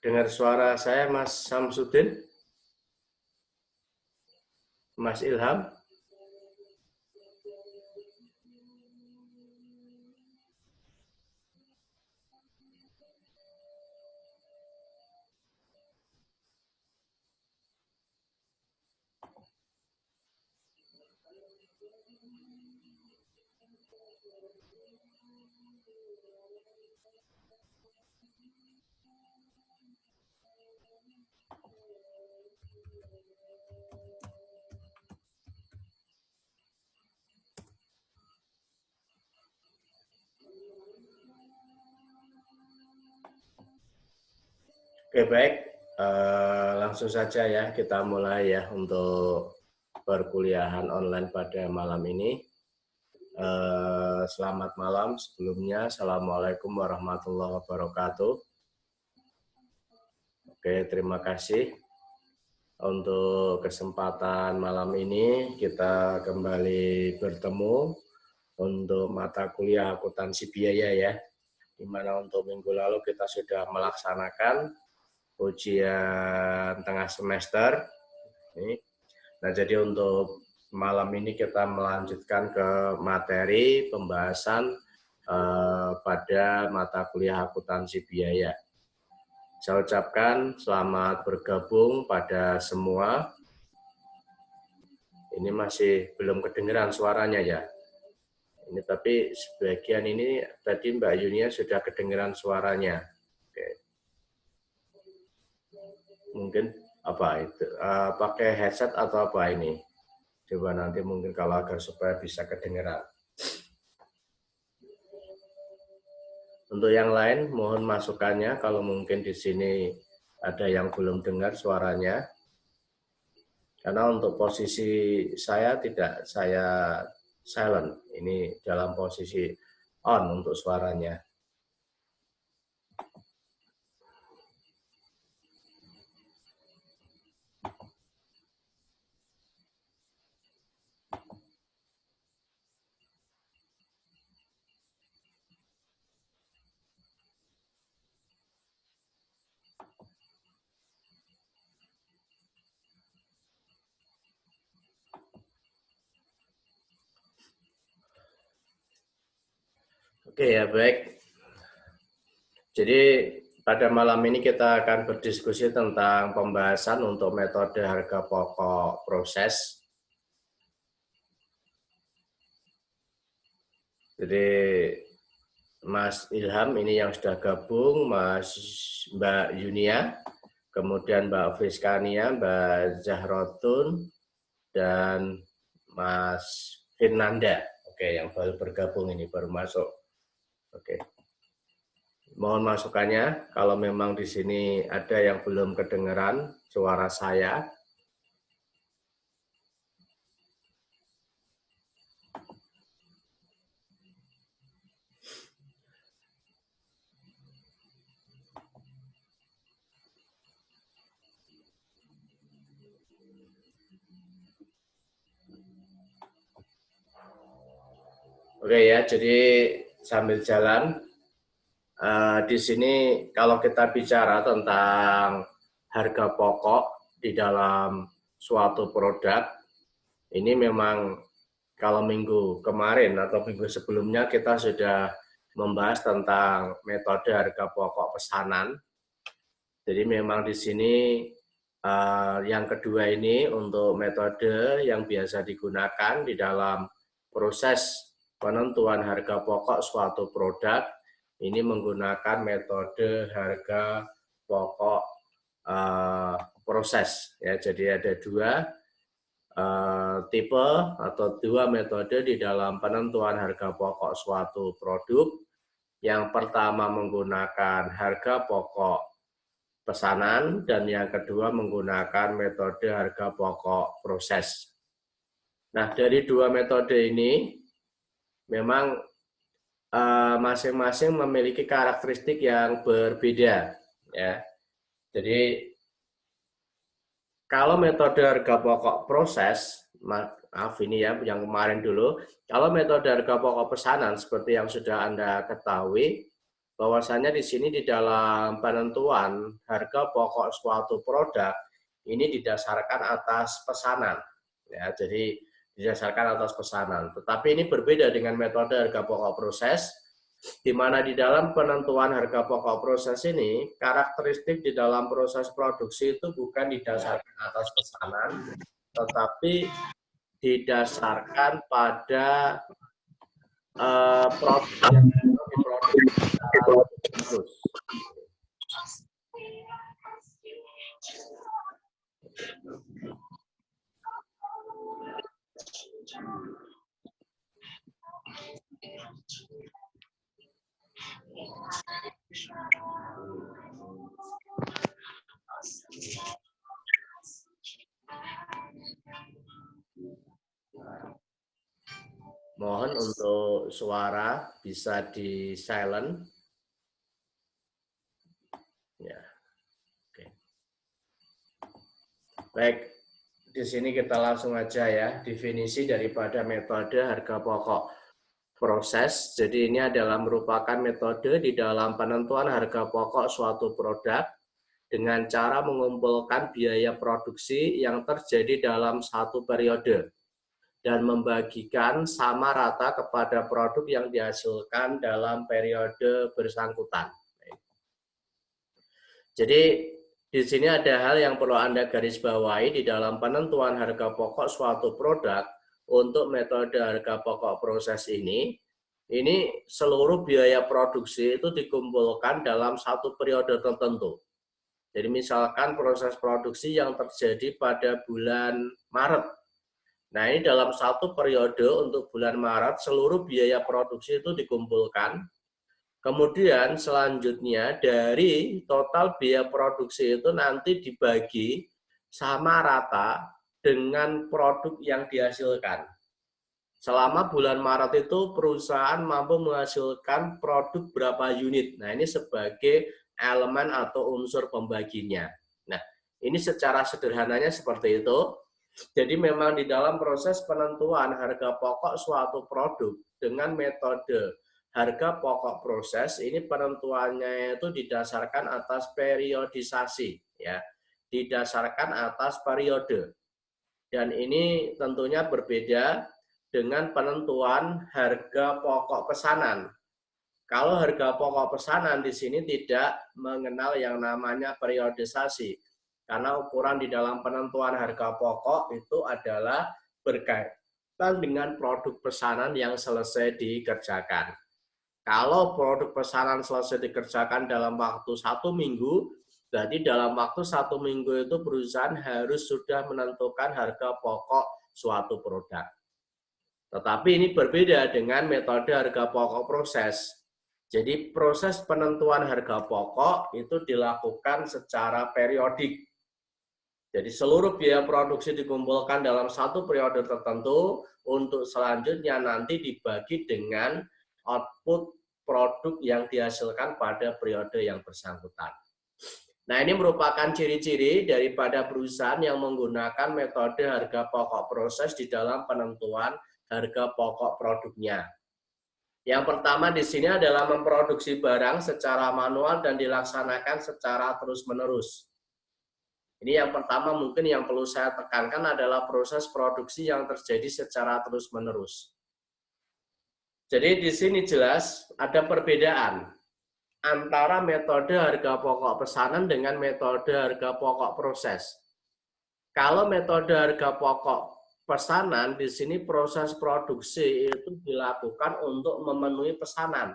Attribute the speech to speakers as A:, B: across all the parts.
A: Dengar suara saya, Mas Samsudin, Mas Ilham. Oke, baik. Langsung saja ya kita mulai ya untuk perkuliahan online pada malam ini. Selamat malam sebelumnya. Assalamualaikum warahmatullahi wabarakatuh. Oke, terima kasih untuk kesempatan malam ini. Kita kembali bertemu untuk mata kuliah akuntansi biaya ya, di mana untuk minggu lalu kita sudah melaksanakan ujian tengah semester. Nah, jadi untuk malam ini kita melanjutkan ke materi pembahasan pada mata kuliah akuntansi biaya. Saya ucapkan selamat bergabung pada semua. Ini masih belum kedengeran suaranya ya. Ini tapi sebagian ini tadi Mbak Yunia sudah kedengeran suaranya. Oke. Mungkin apa itu? Pakai headset atau apa ini? Coba nanti mungkin kalau agar supaya bisa kedengeran. Untuk yang lain mohon masukannya kalau mungkin di sini ada yang belum dengar suaranya. Karena untuk posisi saya tidak saya silent. Ini dalam posisi on untuk suaranya. Oke ya, baik. Jadi pada malam ini kita akan berdiskusi tentang pembahasan untuk metode harga pokok proses. Jadi Mas Ilham ini yang sudah gabung, Mbak Yunia, kemudian Mbak Fiskania, Mbak Zahrotun, dan Mas Firnanda. Oke, yang baru bergabung ini, baru masuk. Oke. Mohon masukannya, kalau memang di sini ada yang belum kedengeran suara saya. Oke ya, jadi sambil jalan, di sini kalau kita bicara tentang harga pokok di dalam suatu produk, ini memang kalau minggu kemarin atau minggu sebelumnya kita sudah membahas tentang metode harga pokok pesanan. Jadi memang di sini yang kedua ini untuk metode yang biasa digunakan di dalam proses penentuan harga pokok suatu produk, ini menggunakan metode harga pokok proses ya. Jadi ada dua tipe atau dua metode di dalam penentuan harga pokok suatu produk. Yang pertama menggunakan harga pokok pesanan, dan yang kedua menggunakan metode harga pokok proses. Nah, dari dua metode ini memang masing-masing memiliki karakteristik yang berbeda, ya. Jadi kalau metode harga pokok proses, maaf ini ya yang kemarin dulu, kalau metode harga pokok pesanan seperti yang sudah Anda ketahui, bahwasannya di sini di dalam penentuan harga pokok suatu produk ini didasarkan atas pesanan, ya. Jadi didasarkan atas pesanan. Tetapi ini berbeda dengan metode harga pokok proses, di mana di dalam penentuan harga pokok proses ini, karakteristik di dalam proses produksi itu bukan didasarkan atas pesanan, tetapi didasarkan pada produk yang diproduksi terus. Mohon untuk suara bisa di silent. Ya. Oke. Baik, di sini kita langsung aja ya, definisi daripada metode harga pokok proses. Jadi ini adalah merupakan metode di dalam penentuan harga pokok suatu produk dengan cara mengumpulkan biaya produksi yang terjadi dalam satu periode dan membagikan sama rata kepada produk yang dihasilkan dalam periode bersangkutan. Jadi di sini ada hal yang perlu Anda garis bawahi di dalam penentuan harga pokok suatu produk untuk metode harga pokok proses ini seluruh biaya produksi itu dikumpulkan dalam satu periode tertentu. Jadi misalkan proses produksi yang terjadi pada bulan Maret. Nah, ini dalam satu periode untuk bulan Maret, seluruh biaya produksi itu dikumpulkan. Kemudian selanjutnya dari total biaya produksi itu nanti dibagi sama rata dengan produk yang dihasilkan. Selama bulan Maret itu perusahaan mampu menghasilkan produk berapa unit. Nah, ini sebagai elemen atau unsur pembaginya. Nah, ini secara sederhananya seperti itu. Jadi memang di dalam proses penentuan harga pokok suatu produk dengan metode harga pokok proses ini penentuannya itu didasarkan atas periodisasi, ya, didasarkan atas periode. Dan ini tentunya berbeda dengan penentuan harga pokok pesanan. Kalau harga pokok pesanan di sini tidak mengenal yang namanya periodisasi. Karena ukuran di dalam penentuan harga pokok itu adalah berkaitan dengan produk pesanan yang selesai dikerjakan. Kalau produk pesanan selesai dikerjakan dalam waktu 1 minggu, berarti dalam waktu 1 minggu itu perusahaan harus sudah menentukan harga pokok suatu produk. Tetapi ini berbeda dengan metode harga pokok proses. Jadi proses penentuan harga pokok itu dilakukan secara periodik. Jadi seluruh biaya produksi dikumpulkan dalam satu periode tertentu untuk selanjutnya nanti dibagi dengan output produk yang dihasilkan pada periode yang bersangkutan. Nah, ini merupakan ciri-ciri daripada perusahaan yang menggunakan metode harga pokok proses di dalam penentuan harga pokok produknya. Yang pertama di sini adalah memproduksi barang secara manual dan dilaksanakan secara terus-menerus. Ini yang pertama mungkin yang perlu saya tekankan adalah proses produksi yang terjadi secara terus-menerus. Jadi di sini jelas ada perbedaan antara metode harga pokok pesanan dengan metode harga pokok proses. Kalau metode harga pokok pesanan, di sini proses produksi itu dilakukan untuk memenuhi pesanan.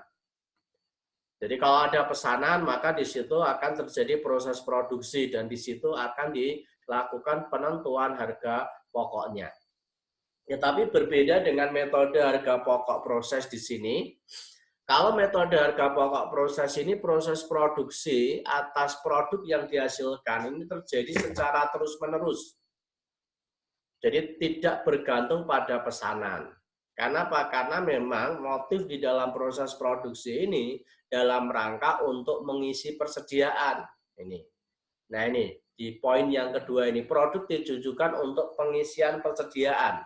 A: Jadi kalau ada pesanan, maka di situ akan terjadi proses produksi dan di situ akan dilakukan penentuan harga pokoknya. Ya, tapi berbeda dengan metode harga pokok proses di sini. Kalau metode harga pokok proses ini proses produksi atas produk yang dihasilkan ini terjadi secara terus-menerus. Jadi tidak bergantung pada pesanan. Karena apa? Karena memang motif di dalam proses produksi ini dalam rangka untuk mengisi persediaan. Nah ini, di poin yang kedua ini, produk ditujukan untuk pengisian persediaan.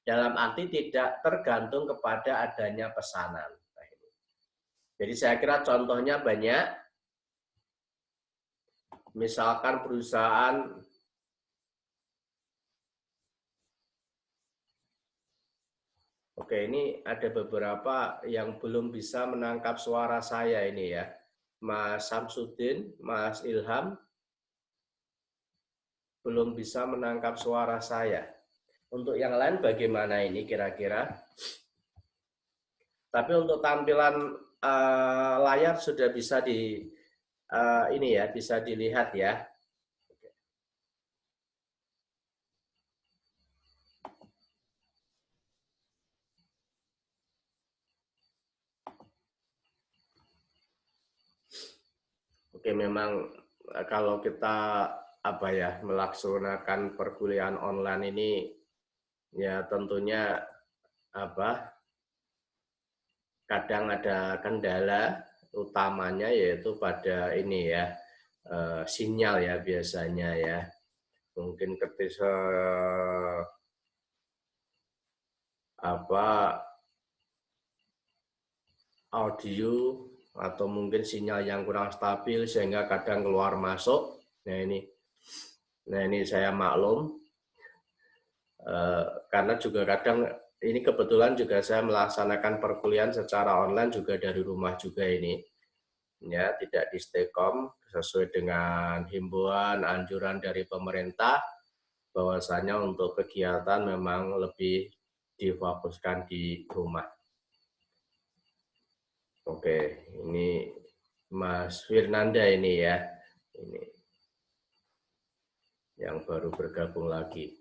A: Dalam arti tidak tergantung kepada adanya pesanan. Jadi saya kira contohnya banyak. Misalkan perusahaan Oke, ini ada beberapa yang belum bisa menangkap suara saya ini ya. Mas Samsudin, Mas Ilham, belum bisa menangkap suara saya. Untuk yang lain bagaimana ini kira-kira? Tapi untuk tampilan layar sudah bisa ini ya, bisa dilihat ya. Oke, memang kalau kita melaksanakan perkuliahan online ini ya tentunya kadang ada kendala utamanya yaitu pada ini ya sinyal ya biasanya ya. Mungkin ketika audio atau mungkin sinyal yang kurang stabil sehingga kadang keluar masuk. Nah ini saya maklum karena juga kadang ini kebetulan juga saya melaksanakan perkuliahan secara online juga dari rumah juga ini. Ya, tidak di Stekom sesuai dengan himbauan anjuran dari pemerintah bahwasanya untuk kegiatan memang lebih difokuskan di rumah. Oke, ini Mas Firnanda ini ya. Ini yang baru bergabung lagi.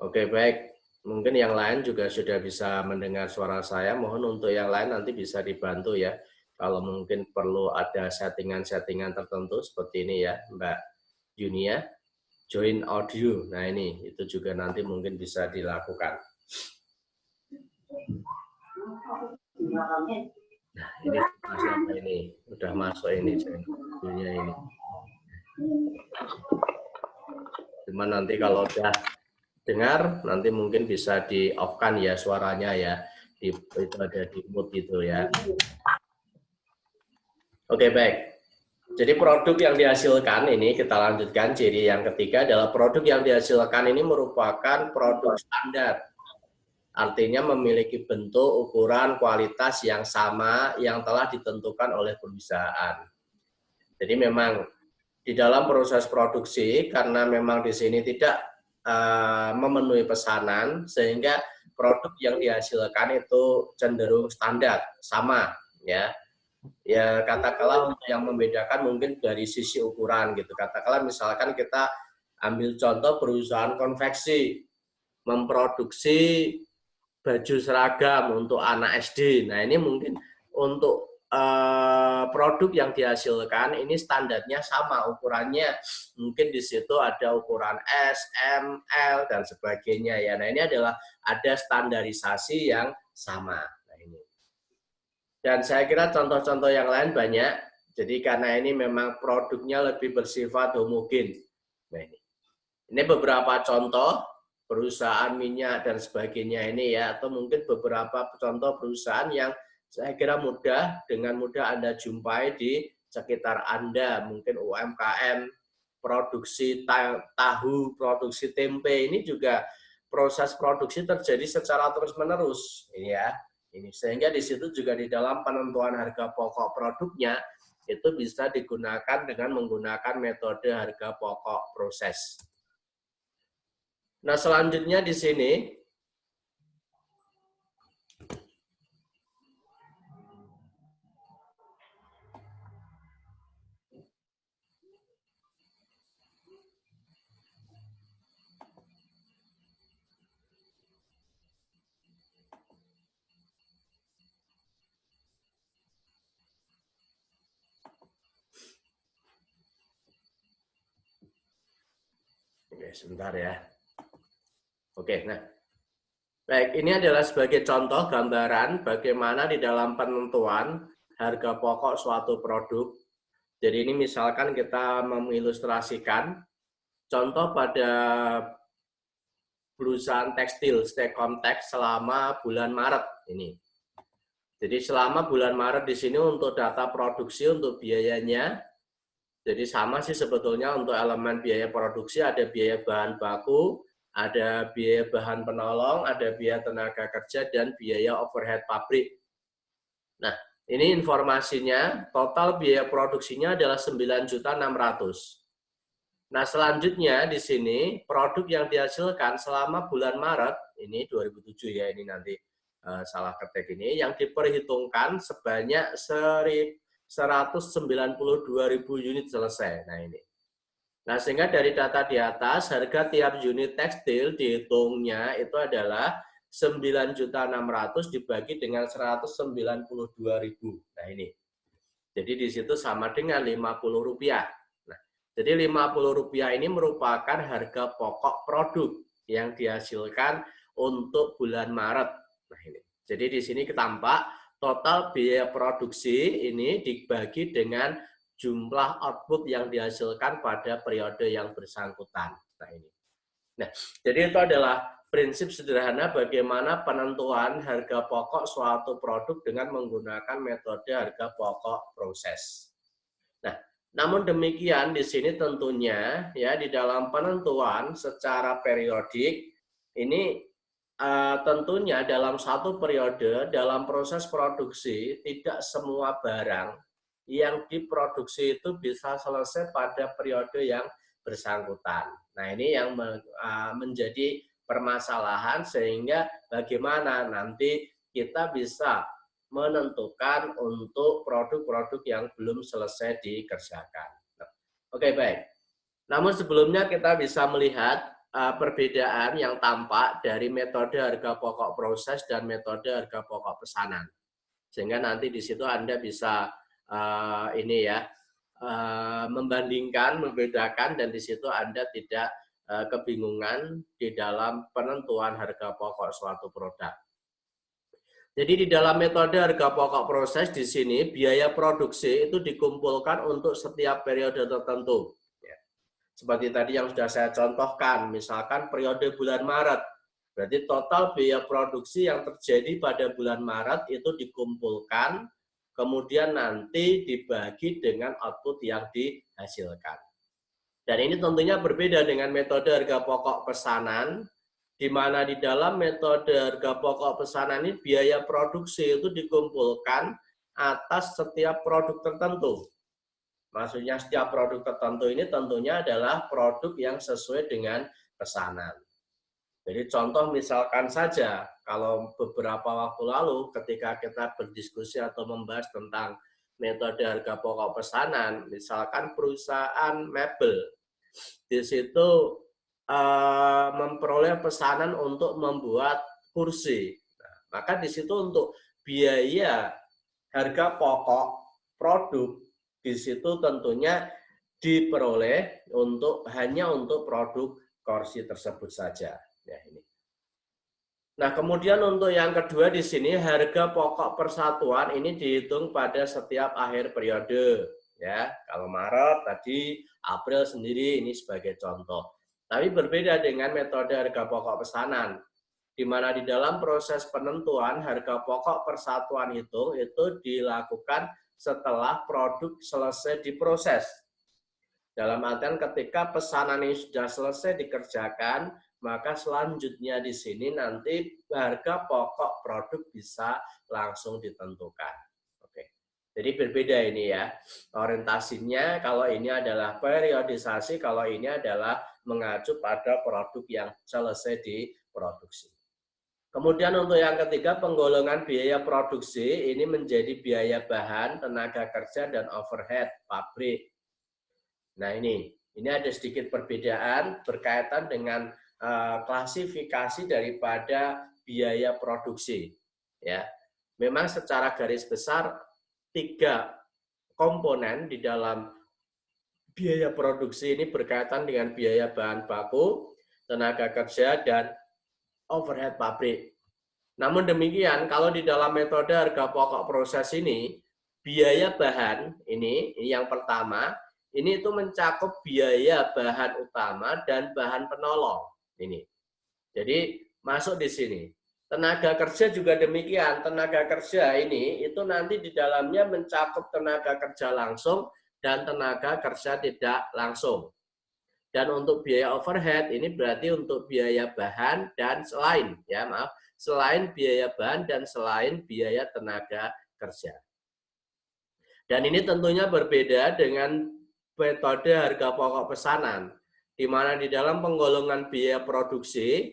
A: Oke, baik. Mungkin yang lain juga sudah bisa mendengar suara saya. Mohon untuk yang lain nanti bisa dibantu ya. Kalau mungkin perlu ada settingan-settingan tertentu seperti ini ya, Mbak Junia. Join audio. Nah ini, itu juga nanti mungkin bisa dilakukan. Nah ini udah masuk ini join audionya ini. Cuma nanti kalau udah dengar, nanti mungkin bisa di off-kan ya suaranya ya. Itu ada di mute gitu ya. Oke, baik. Jadi produk yang dihasilkan ini kita lanjutkan. Ciri yang ketiga adalah produk yang dihasilkan ini merupakan produk standar. Artinya memiliki bentuk, ukuran, kualitas yang sama yang telah ditentukan oleh perusahaan. Jadi memang di dalam proses produksi karena memang di sini tidak memenuhi pesanan sehingga produk yang dihasilkan itu cenderung standar, sama ya. Ya katakanlah untuk yang membedakan mungkin dari sisi ukuran gitu. Katakanlah misalkan kita ambil contoh perusahaan konveksi memproduksi baju seragam untuk anak SD. Nah ini mungkin untuk produk yang dihasilkan ini standarnya sama ukurannya. Mungkin di situ ada ukuran S, M, L dan sebagainya ya. Nah ini adalah ada standarisasi yang sama. Dan saya kira contoh-contoh yang lain banyak. Jadi karena ini memang produknya lebih bersifat homogen. Nah, ini beberapa contoh perusahaan minyak dan sebagainya ini ya, atau mungkin beberapa contoh perusahaan yang saya kira dengan mudah Anda jumpai di sekitar Anda, mungkin UMKM, produksi tahu, produksi tempe, ini juga proses produksi terjadi secara terus-menerus, ya. Ini sehingga di situ juga di dalam penentuan harga pokok produknya itu bisa digunakan dengan menggunakan metode harga pokok proses. Nah, selanjutnya di sini Oke, sebentar ya. Oke, nah, baik, ini adalah sebagai contoh gambaran bagaimana di dalam penentuan harga pokok suatu produk. Jadi ini misalkan kita mengilustrasikan contoh pada perusahaan tekstil Stekomtex selama bulan Maret ini. Jadi selama bulan Maret di sini untuk data produksi untuk biayanya, jadi sama sih sebetulnya untuk elemen biaya produksi ada biaya bahan baku, ada biaya bahan penolong, ada biaya tenaga kerja, dan biaya overhead pabrik. Nah, ini informasinya, total biaya produksinya adalah 9.600.000. Nah, selanjutnya di sini produk yang dihasilkan selama bulan Maret, ini 2007 ya, ini nanti salah ketik ini, yang diperhitungkan sebanyak 192.000 unit selesai. Nah, ini. Nah, sehingga dari data di atas, harga tiap unit tekstil dihitungnya itu adalah 9.600.000 dibagi dengan 192.000. Nah, ini. Jadi di situ sama dengan Rp50. Nah, jadi Rp50 ini merupakan harga pokok produk yang dihasilkan untuk bulan Maret. Nah, ini. Jadi di sini tampak total biaya produksi ini dibagi dengan jumlah output yang dihasilkan pada periode yang bersangkutan. Nah, ini. Nah, jadi itu adalah prinsip sederhana bagaimana penentuan harga pokok suatu produk dengan menggunakan metode harga pokok proses. Nah, namun demikian di sini tentunya ya di dalam penentuan secara periodik ini tentunya dalam satu periode dalam proses produksi tidak semua barang yang diproduksi itu bisa selesai pada periode yang bersangkutan. Nah, ini yang menjadi permasalahan sehingga bagaimana nanti kita bisa menentukan untuk produk-produk yang belum selesai dikerjakan. Oke, baik. Namun sebelumnya kita bisa melihat perbedaan yang tampak dari metode harga pokok proses dan metode harga pokok pesanan. Sehingga nanti di situ Anda bisa ini ya membandingkan, membedakan, dan di situ Anda tidak kebingungan di dalam penentuan harga pokok suatu produk. Jadi di dalam metode harga pokok proses di sini biaya produksi itu dikumpulkan untuk setiap periode tertentu. Seperti tadi yang sudah saya contohkan, misalkan periode bulan Maret, berarti total biaya produksi yang terjadi pada bulan Maret itu dikumpulkan, kemudian nanti dibagi dengan output yang dihasilkan. Dan ini tentunya berbeda dengan metode harga pokok pesanan, di mana di dalam metode harga pokok pesanan ini biaya produksi itu dikumpulkan atas setiap produk tertentu. Maksudnya setiap produk tertentu ini tentunya adalah produk yang sesuai dengan pesanan. Jadi contoh misalkan saja, kalau beberapa waktu lalu ketika kita berdiskusi atau membahas tentang metode harga pokok pesanan, misalkan perusahaan mebel, di situ memperoleh pesanan untuk membuat kursi. Nah, maka di situ untuk biaya harga pokok produk di situ tentunya diperoleh hanya untuk produk kursi tersebut saja. Ya, ini. Nah, kemudian untuk yang kedua di sini harga pokok persatuan ini dihitung pada setiap akhir periode. Ya, kalau Maret tadi, April sendiri ini sebagai contoh. Tapi berbeda dengan metode harga pokok pesanan, di mana di dalam proses penentuan harga pokok persatuan itu dilakukan setelah produk selesai diproses. Dalam artian ketika pesanan ini sudah selesai dikerjakan, maka selanjutnya di sini nanti harga pokok produk bisa langsung ditentukan. Oke. Jadi berbeda ini ya. Orientasinya kalau ini adalah periodisasi, kalau ini adalah mengacu pada produk yang selesai diproduksi. Kemudian untuk yang ketiga, penggolongan biaya produksi ini menjadi biaya bahan, tenaga kerja, dan overhead pabrik. Nah, ini ada sedikit perbedaan berkaitan dengan klasifikasi daripada biaya produksi. Ya, memang secara garis besar 3 komponen di dalam biaya produksi ini berkaitan dengan biaya bahan baku, tenaga kerja, dan overhead pabrik. Namun demikian, kalau di dalam metode harga pokok proses ini, biaya bahan ini yang pertama, ini itu mencakup biaya bahan utama dan bahan penolong. Ini. Jadi masuk di sini. Tenaga kerja juga demikian. Tenaga kerja ini itu nanti di dalamnya mencakup tenaga kerja langsung dan tenaga kerja tidak langsung. Dan untuk biaya overhead ini berarti untuk biaya bahan dan selain, ya maaf, selain biaya bahan dan selain biaya tenaga kerja. Dan ini tentunya berbeda dengan metode harga pokok pesanan, di mana di dalam penggolongan biaya produksi,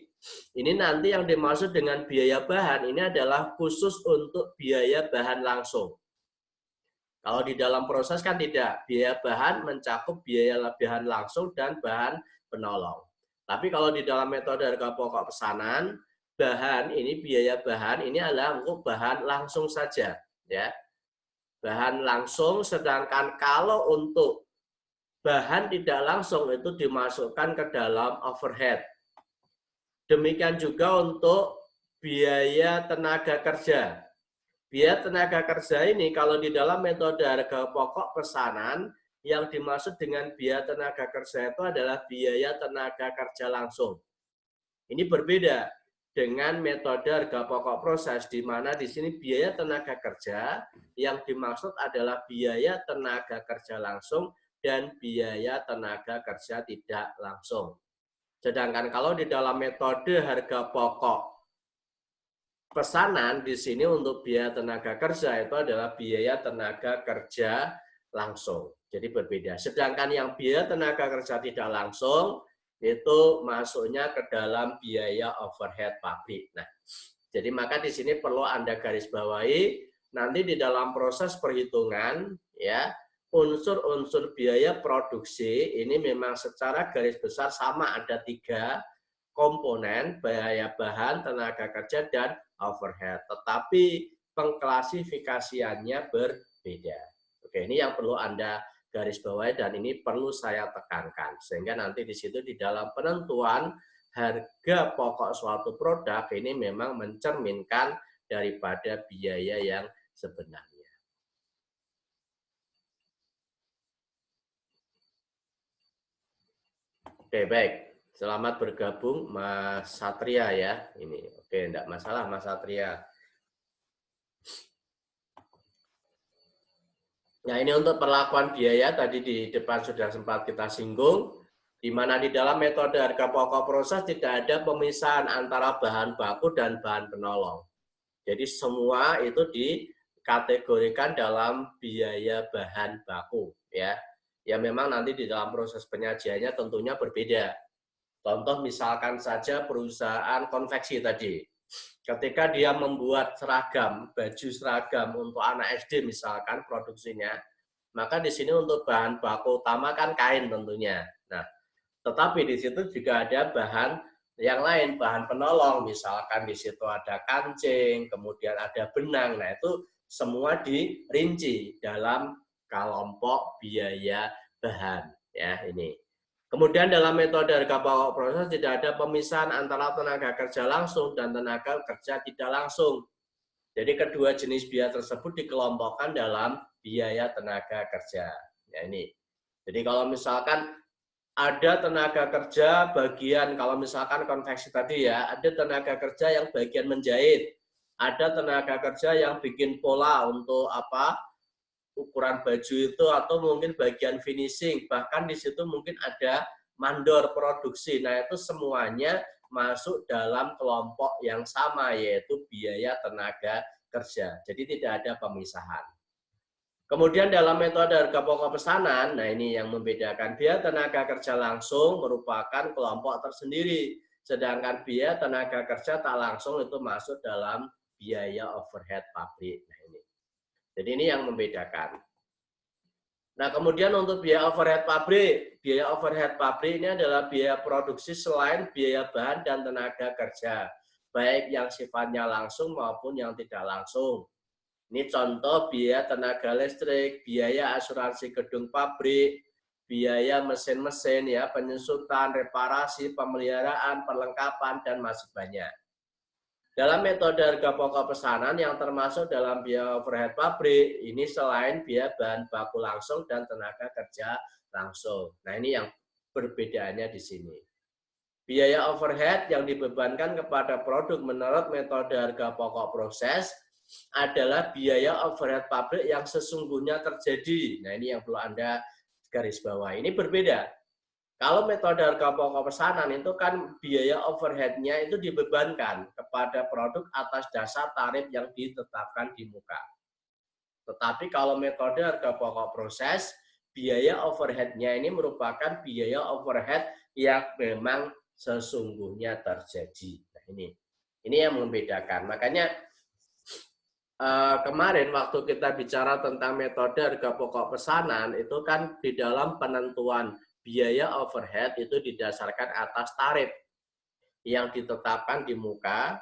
A: ini nanti yang dimaksud dengan biaya bahan ini adalah khusus untuk biaya bahan langsung. Kalau di dalam proses kan tidak, biaya bahan mencakup biaya bahan langsung dan bahan penolong. Tapi kalau di dalam metode harga pokok pesanan, bahan ini biaya bahan ini adalah untuk bahan langsung saja, ya. Bahan langsung, sedangkan kalau untuk bahan tidak langsung itu dimasukkan ke dalam overhead. Demikian juga untuk biaya tenaga kerja. Biaya tenaga kerja ini kalau di dalam metode harga pokok pesanan, yang dimaksud dengan biaya tenaga kerja itu adalah biaya tenaga kerja langsung. Ini berbeda dengan metode harga pokok proses, di mana di sini biaya tenaga kerja yang dimaksud adalah biaya tenaga kerja langsung dan biaya tenaga kerja tidak langsung. Sedangkan kalau di dalam metode harga pokok pesanan di sini untuk biaya tenaga kerja itu adalah biaya tenaga kerja langsung. Jadi berbeda. Sedangkan yang biaya tenaga kerja tidak langsung itu masuknya ke dalam biaya overhead pabrik. Nah, jadi maka di sini perlu Anda garis bawahi nanti di dalam proses perhitungan ya, unsur-unsur biaya produksi ini memang secara garis besar sama, ada 3 komponen, biaya bahan, tenaga kerja, dan overhead. Tetapi pengklasifikasiannya berbeda. Oke, ini yang perlu Anda garis bawahi dan ini perlu saya tekankan. Sehingga nanti di situ di dalam penentuan harga pokok suatu produk ini memang mencerminkan daripada biaya yang sebenarnya. Oke, baik. Selamat bergabung Mas Satria ya. Ini oke, enggak masalah Mas Satria. Nah, ini untuk perlakuan biaya tadi di depan sudah sempat kita singgung, di mana di dalam metode harga pokok proses tidak ada pemisahan antara bahan baku dan bahan penolong. Jadi semua itu dikategorikan dalam biaya bahan baku ya. Ya memang nanti di dalam proses penyajiannya tentunya berbeda. Contoh misalkan saja perusahaan konveksi tadi. Ketika dia membuat seragam, baju seragam untuk anak SD misalkan produksinya, maka di sini untuk bahan baku utama kan kain tentunya. Nah, tetapi di situ juga ada bahan yang lain, bahan penolong, misalkan di situ ada kancing, kemudian ada benang. Nah, itu semua dirinci dalam kelompok biaya bahan ya ini. Kemudian dalam metode harga pokok proses tidak ada pemisahan antara tenaga kerja langsung dan tenaga kerja tidak langsung. Jadi kedua jenis biaya tersebut dikelompokkan dalam biaya tenaga kerja. Ya ini. Jadi kalau misalkan ada tenaga kerja bagian, kalau misalkan konveksi tadi ya, ada tenaga kerja yang bagian menjahit, ada tenaga kerja yang bikin pola untuk apa, ukuran baju itu, atau mungkin bagian finishing, bahkan di situ mungkin ada mandor produksi. Nah, itu semuanya masuk dalam kelompok yang sama, yaitu biaya tenaga kerja. Jadi tidak ada pemisahan. Kemudian dalam metode harga pokok pesanan, nah ini yang membedakan, biaya tenaga kerja langsung merupakan kelompok tersendiri, sedangkan biaya tenaga kerja tak langsung itu masuk dalam biaya overhead pabrik. Nah ini. Jadi ini yang membedakan. Nah, kemudian untuk biaya overhead pabrik ini adalah biaya produksi selain biaya bahan dan tenaga kerja, baik yang sifatnya langsung maupun yang tidak langsung. Ini contoh biaya tenaga listrik, biaya asuransi gedung pabrik, biaya mesin-mesin, ya, penyusutan, reparasi, pemeliharaan, perlengkapan, dan masih banyak. Dalam metode harga pokok pesanan yang termasuk dalam biaya overhead pabrik, ini selain biaya bahan baku langsung dan tenaga kerja langsung. Nah, ini yang perbedaannya di sini. Biaya overhead yang dibebankan kepada produk menurut metode harga pokok proses adalah biaya overhead pabrik yang sesungguhnya terjadi. Nah, ini yang perlu Anda garis bawah. Ini berbeda. Kalau metode harga pokok pesanan itu kan biaya overhead-nya itu dibebankan kepada produk atas dasar tarif yang ditetapkan di muka. Tetapi kalau metode harga pokok proses, biaya overhead-nya ini merupakan biaya overhead yang memang sesungguhnya terjadi. Nah, ini yang membedakan. Makanya kemarin waktu kita bicara tentang metode harga pokok pesanan, itu kan di dalam penentuan biaya overhead itu didasarkan atas tarif yang ditetapkan di muka,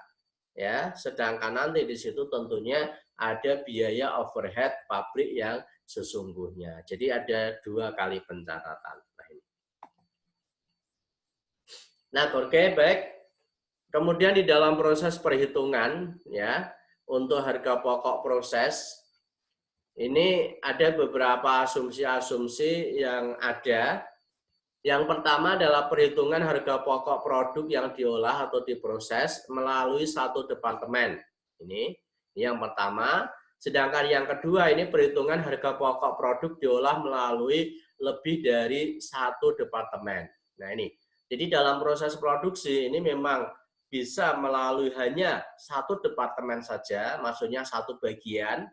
A: ya. Sedangkan nanti di situ tentunya ada biaya overhead pabrik yang sesungguhnya. Jadi ada 2 kali pencatatan. Nah, oke, baik. Kemudian di dalam proses perhitungan, ya, untuk harga pokok proses ini ada beberapa asumsi-asumsi yang ada. Yang pertama adalah perhitungan harga pokok produk yang diolah atau diproses melalui satu departemen. Ini yang pertama. Sedangkan yang kedua ini perhitungan harga pokok produk diolah melalui lebih dari satu departemen. Nah, ini. Jadi dalam proses produksi ini memang bisa melalui hanya satu departemen saja, maksudnya satu bagian.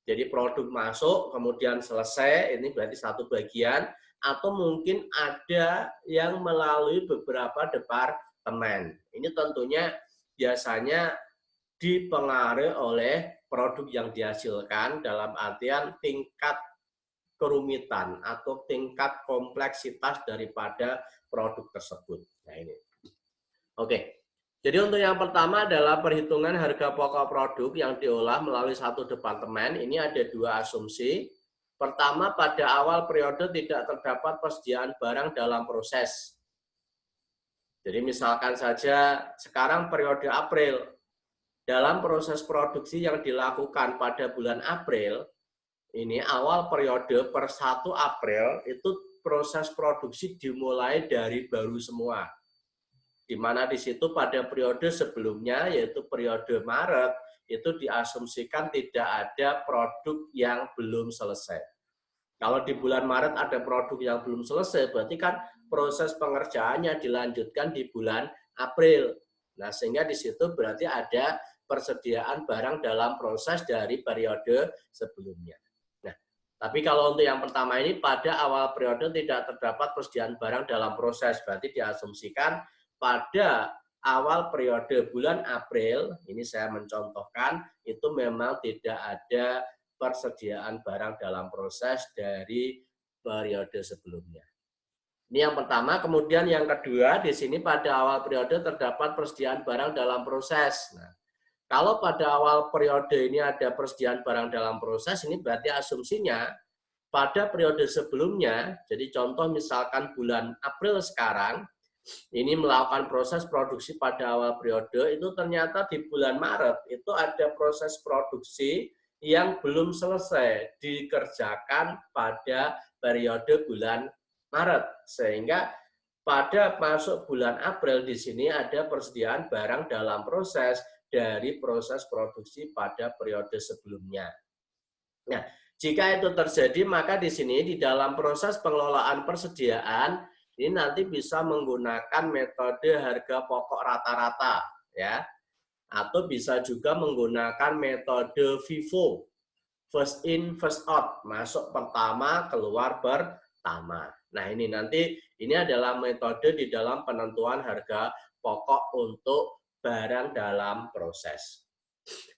A: Jadi produk masuk, kemudian selesai, ini berarti satu bagian, atau mungkin ada yang melalui beberapa departemen. Ini tentunya biasanya dipengaruhi oleh produk yang dihasilkan dalam artian tingkat kerumitan atau tingkat kompleksitas daripada produk tersebut. Nah, ini. Oke. Jadi untuk yang pertama adalah perhitungan harga pokok produk yang diolah melalui satu departemen. Ini ada 2 asumsi. Pertama, pada awal periode tidak terdapat persediaan barang dalam proses. Jadi misalkan saja sekarang periode April, dalam proses produksi yang dilakukan pada bulan April, ini awal periode per 1 April itu proses produksi dimulai dari baru semua. Di mana di situ pada periode sebelumnya, yaitu periode Maret, itu diasumsikan tidak ada produk yang belum selesai. Kalau di bulan Maret ada produk yang belum selesai, berarti kan proses pengerjaannya dilanjutkan di bulan April. Nah, sehingga di situ berarti ada persediaan barang dalam proses dari periode sebelumnya. Nah, tapi kalau untuk yang pertama ini, pada awal periode tidak terdapat persediaan barang dalam proses, berarti diasumsikan pada awal periode bulan April, ini saya mencontohkan, itu memang tidak ada persediaan barang dalam proses dari periode sebelumnya. Ini yang pertama. Kemudian yang kedua, di sini pada awal periode terdapat persediaan barang dalam proses. Nah, kalau pada awal periode ini ada persediaan barang dalam proses, ini berarti asumsinya pada periode sebelumnya, jadi contoh misalkan bulan April sekarang, ini melakukan proses produksi pada awal periode, itu ternyata di bulan Maret itu ada proses produksi yang belum selesai dikerjakan pada periode bulan Maret. Sehingga pada masuk bulan April di sini ada persediaan barang dalam proses dari proses produksi pada periode sebelumnya. Nah, jika itu terjadi, maka di sini di dalam proses pengelolaan persediaan ini nanti bisa menggunakan metode harga pokok rata-rata, ya, atau bisa juga menggunakan metode FIFO, first in first out, masuk pertama keluar pertama. Nah, ini nanti ini adalah metode di dalam penentuan harga pokok untuk barang dalam proses.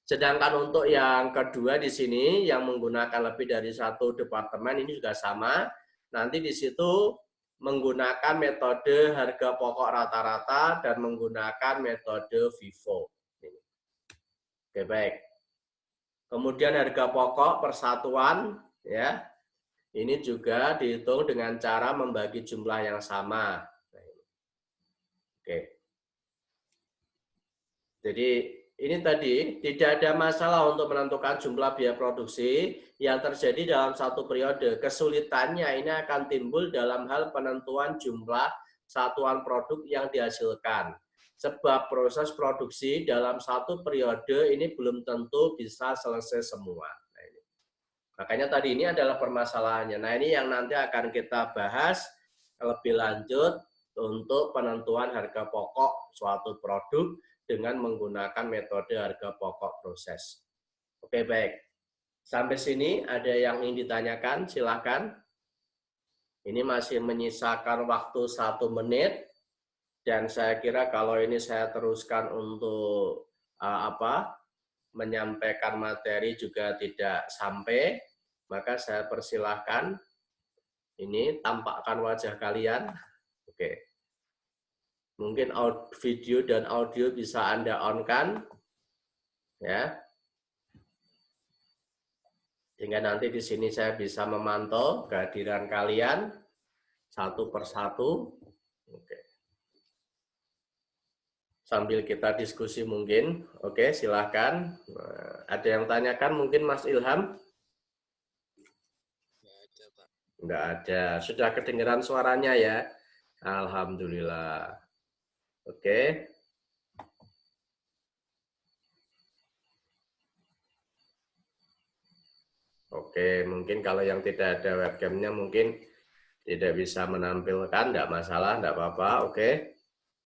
A: Sedangkan untuk yang kedua di sini yang menggunakan lebih dari satu departemen ini juga sama. Nanti di situ menggunakan metode harga pokok rata-rata dan menggunakan metode FIFO. Oke, baik. Kemudian harga pokok persatuan, ya. Ini juga dihitung dengan cara membagi jumlah yang sama. Oke. Jadi ini tadi tidak ada masalah untuk menentukan jumlah biaya produksi yang terjadi dalam satu periode. Kesulitannya ini akan timbul dalam hal penentuan jumlah satuan produk yang dihasilkan. Sebab proses produksi dalam satu periode ini belum tentu bisa selesai semua. Nah, ini. Makanya tadi ini adalah permasalahannya. Nah, ini yang nanti akan kita bahas lebih lanjut untuk penentuan harga pokok suatu produk dengan menggunakan metode harga pokok proses. Oke, baik. Sampai sini ada yang ingin ditanyakan? Silahkan. Ini masih menyisakan waktu 1 menit. Dan saya kira kalau ini saya teruskan untuk menyampaikan materi juga tidak sampai, maka saya persilahkan ini tampakkan wajah kalian. Oke. Mungkin video dan audio bisa Anda on-kan. Ya. Sehingga nanti di sini saya bisa memantau kehadiran kalian satu persatu. Oke. Sambil kita diskusi mungkin. Oke, silahkan. Ada yang tanyakan mungkin Mas Ilham? Enggak ada. Sudah kedengeran suaranya ya? Alhamdulillah. Oke. Oke, mungkin kalau yang tidak ada webcamnya mungkin tidak bisa menampilkan, enggak masalah, enggak apa-apa. Oke.